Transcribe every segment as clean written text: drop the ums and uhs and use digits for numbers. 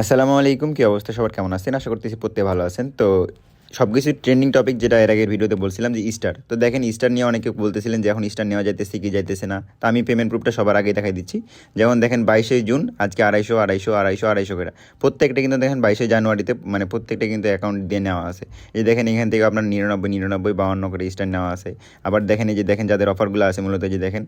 আসসালামু আলাইকুম, কী অবস্থা? সবার কেমন আছেন? আশা করতেছি প্রত্যেকে ভালো আছেন। তো সব কিছু ট্রেন্ডিং টপিক, যেটা এর আগের ভিডিওতে বলছিলাম যে ইস্টার। তো দেখেন, ইস্টার নিয়ে অনেকে বলতেছিলেন যে এখন ইস্টার নেওয়া যাইতেছে কি যাইতেছে না। তো আমি পেমেন্ট প্রুফটা সবার আগেই দেখাই দিচ্ছি। যেমন দেখেন 22শে জুন আজকে 250 করে প্রত্যেকটা, কিন্তু দেখেন 22শে জানুয়ারিতে মানে প্রত্যেকটা কিন্তু অ্যাকাউন্ট দিয়ে নেওয়া আছে। এই যে দেখেন এখান থেকে আপনার 99 করে ইস্টার নেওয়া আছে। আবার দেখেন এই যে দেখেন যাদের অফারগুলো আছে, মূলত এই যে দেখেন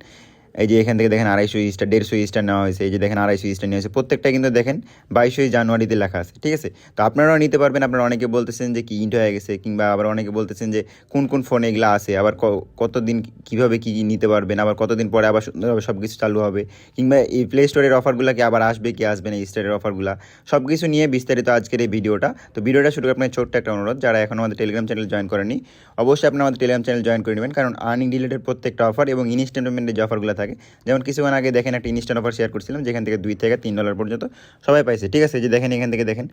এই যে এখান থেকে দেখেন 250 স্টার 150 স্টার নেওয়া হয়েছে। এই যে দেখেন 250 স্টার নেওয়া হয়েছে, প্রত্যেকটা কিন্তু দেখেন 22শে জানুয়ারিতে লেখা আছে। ঠিক আছে, তো আপনারাও নিতে পারবেন। আপনারা অনেকে বলতেছেন যে কি ইন্ট হয়ে গেছে, কিংবা আবার অনেকে বলতেছেন যে কোন কোন ফোনে এগুলো আছে, আবার কতদিন কীভাবে কী নিতে পারবেন, আবার কতদিন পরে আবার সুন্দরভাবে সব কিছু চালু হবে, কিংবা এই প্লে স্টোরের অফারগুলো কি আবার আসবে কি আসবে না, এই স্টারের অফারগুলো সব কিছু নিয়ে বিস্তারিত আজকের এই ভিডিওটা। তো ভিডিওটা শুরু আপনার ছোট্ট একটা অনুরোধ, যারা এখন আমাদের টেলিগ্রাম চ্যানেল জয়েন করেনি, অবশ্যই আপনার আমাদের টেলিগ্রাম চ্যানেল জয়েন করে নেবেন। কারণ আর্নিং রিলেটেড প্রত্যেকটা অফার এবং ইনস্ট্যান্ট পেমেন্টের যে অফারগুলো থাকে, যেমন কিছুক্ষণ আগে দেখেন একটা ইনস্ট্যান্ট অফার শেয়ার করছিলাম, যেখান থেকে $2 থেকে $3 পর্যন্ত সবাই পাইছে। ঠিক আছে, যে দেখেন এখান থেকে দেখেন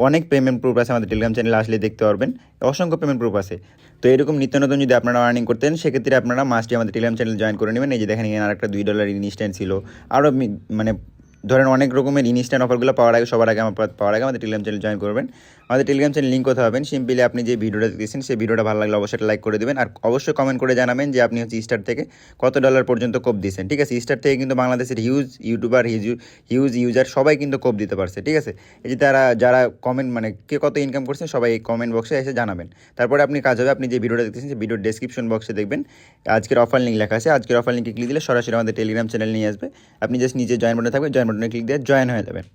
অনেক পেমেন্ট প্রুফ আছে, আমাদের টেলিগ্রাম চ্যানেলে আসলে দেখতে পারবেন, অসংখ্য পেমেন্ট প্রুফ আছে। তো এরকম নিত্য নতুন যদি আপনারা আর্নিং করতেন, সেক্ষেত্রে আপনারা মাস্টলি আমাদের টেলিগ্রাম চ্যানেল জয়েন করে নেবেন। এই যে দেখেন এখানে আরেকটা $2 ইনস্ট্যান্ট ছিল। আরও মানে ধরেন অনেক রকমের ইনস্ট্যান্ট অফারগুলো সবার আগে পাওয়ার আগে আমাদের টেলিগ্রাম চ্যানেল জয়েন করবেন। আমাদের টেলিগ্রাম চ্যানেল লিঙ্ক কোথায় হবেন, সিম্পলি আপনি যে ভিডিওটা দেখতেছেন সেই ভিডিওটা ভালো লাগলে অবশ্যই লাইক করে দেবেন, আর অবশ্যই কমেন্ট করে জানাবেন যে আপনি হচ্ছে স্টার থেকে কত ডলার পর্যন্ত কোপ দিয়েছেন। ঠিক আছে, স্টার থেকে কিন্তু বাংলাদেশের হিউজ ইউটিউবার হিউজ ইউজার সবাই কিন্তু কোপ দিতে পারছে। ঠিক আছে, এই যে যারা কমেন্ট মানে কে কত ইনকাম করছেন সবাই এই কমেন্ট বক্সে এসে জানাবেন। তারপরে আপনি কাজ হবে, আপনি যে ভিডিওটা দেখতেছেন সেই ভিডিওর ডেসক্রিপশন বক্সে দেখবেন আজকের অফার লিঙ্ক লেখা আছে। আজকের অফার লিঙ্কে ক্লিক দিলে সরাসরি আমাদের টেলিগ্রাম চ্যানেল নিয়ে আসবে। আপনি জাস্ট নিজে জয়েন বাটনে থাকবে, জয়েন বাটনে ক্লিক দিয়ে জয়েন হয়ে যাবেন।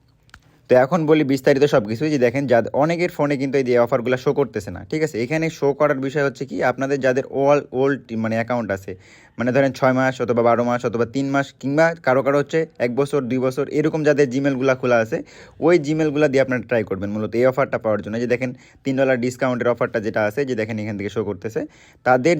তো এখন বলি বিস্তারিত সব কিছুই। যে দেখেন অনেকের ফোনে কিন্তু এই যে অফারগুলো শো করতেছে না। ঠিক আছে, এখানে শো করার বিষয় হচ্ছে কি, আপনাদের যাদের ওল্ড মানে অ্যাকাউন্ট আছে, মানে ধরেন 6 মাস অথবা 12 মাস অথবা 3 মাস, কিংবা কারো কারো হচ্ছে 1 বছর 2 বছর, এরকম যাদের জিমেলগুলো খোলা আছে, ওই জিমেলগুলো দিয়ে আপনারা ট্রাই করবেন মূলত এই অফারটা পাওয়ার জন্য। যে দেখেন $3 ডিসকাউন্টের অফারটা যেটা আছে, যে দেখেন এখান থেকে শো করতেছে,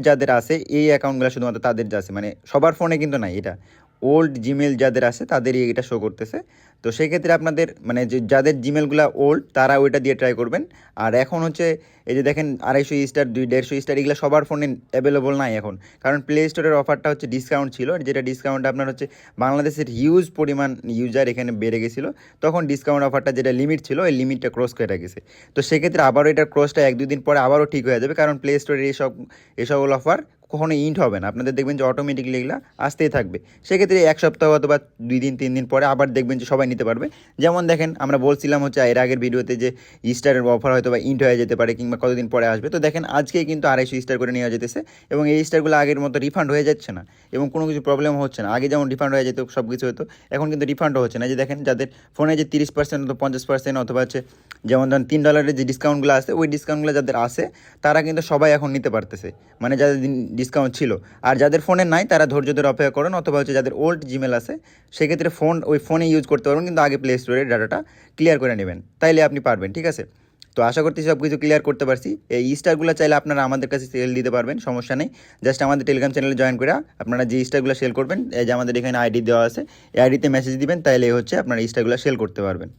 যাদের আছে এই অ্যাকাউন্টগুলো, শুধুমাত্র তাদের যা আছে, মানে সবার ফোনে কিন্তু নাই এটা, ওল্ড জিমেল যাদের আছে তাদেরই এটা শো করতেছে। তো সেক্ষেত্রে আপনাদের মানে যাদের জিমেলগুলো ওল্ড, তারা ওইটা দিয়ে ট্রাই করবেন। আর এখন হচ্ছে এই যে দেখেন 250 স্টার 150 স্টার, এগুলো সবার ফোনে অ্যাভেলেবল নাই এখন, কারণ প্লে স্টোরের অফারটা হচ্ছে ডিসকাউন্ট ছিল, যেটা ডিসকাউন্ট আপনার হচ্ছে বাংলাদেশের হিউজ পরিমাণ ইউজার এখানে বেড়ে গেছিলো, তখন ডিসকাউন্ট অফারটা যেটা লিমিট ছিল, ওই লিমিটটা ক্রস করে গেছে। তো সেক্ষেত্রে আবারও এটার ক্রসটা 1-2 দিন পরে আবারও ঠিক হয়ে যাবে, কারণ প্লে স্টোরের এসব অফার কখনো ইন্ট হবে না, আপনাদের দেখবেন যে অটোমেটিকলি এগুলো আসতেই থাকবে। সেক্ষেত্রে 1 সপ্তাহ অথবা 2 দিন 3 দিন পরে আবার দেখবেন যে সবাই নিতে পারবে। যেমন দেখেন আমরা বলছিলাম হচ্ছে এর আগের ভিডিওতে যে স্টারের অফার হয়তো বা ইন্ট হয়ে যেতে পারে, কিংবা কতদিন পরে আসবে। তো দেখেন আজকেই কিন্তু 250 স্টার করে নেওয়া যেতেছে, এবং এই স্টারগুলো আগের মতো রিফান্ড হয়ে যাচ্ছে না, এবং কোনো কিছু প্রবলেম হচ্ছে না। আগে যেমন রিফান্ড হয়ে যেত, সব কিছু হতো, এখন কিন্তু রিফান্ডও হচ্ছে না। যে দেখেন যাদের ফোনে যে 30% অথবা 50% অথবা হচ্ছে যেমন ধরেন $3 যে ডিসকাউন্টগুলো আছে, ওই ডিসকাউন্টগুলো যাদের আছে তারা কিন্তু সবাই এখন নিতে পারতেছে, মানে যাদের ডিসকাউন্ট ছিল। আর যাদের ফোনে নাই তারা ধৈর্য ধরে অপেক্ষা করুন, অথবা হচ্ছে যাদের ওল্ড জিমেল আছে সেক্ষেত্রে ওই ফোনে ইউজ করতে পারবেন, কিন্তু আগে প্লে স্টোরের ডাটাটা ক্লিয়ার করে নেবেন, তাইলে আপনি পারবেন। ঠিক আছে, তো আশা করছি সব কিছু ক্লিয়ার করতে পারছি। এই স্টারগুলো চাইলে আপনারা আমাদের কাছে সেল দিতে পারবেন, সমস্যা নেই। জাস্ট আমাদের টেলিগ্রাম চ্যানেলে জয়েন করে আপনারা যে স্টারগুলো সেল করবেন, এই যে আমাদের এখানে আইডি দেওয়া আছে, এই আইডিতে মেসেজ দিবেন, তাইলে হচ্ছে আপনারা স্টারগুলো সেল করতে পারবেন।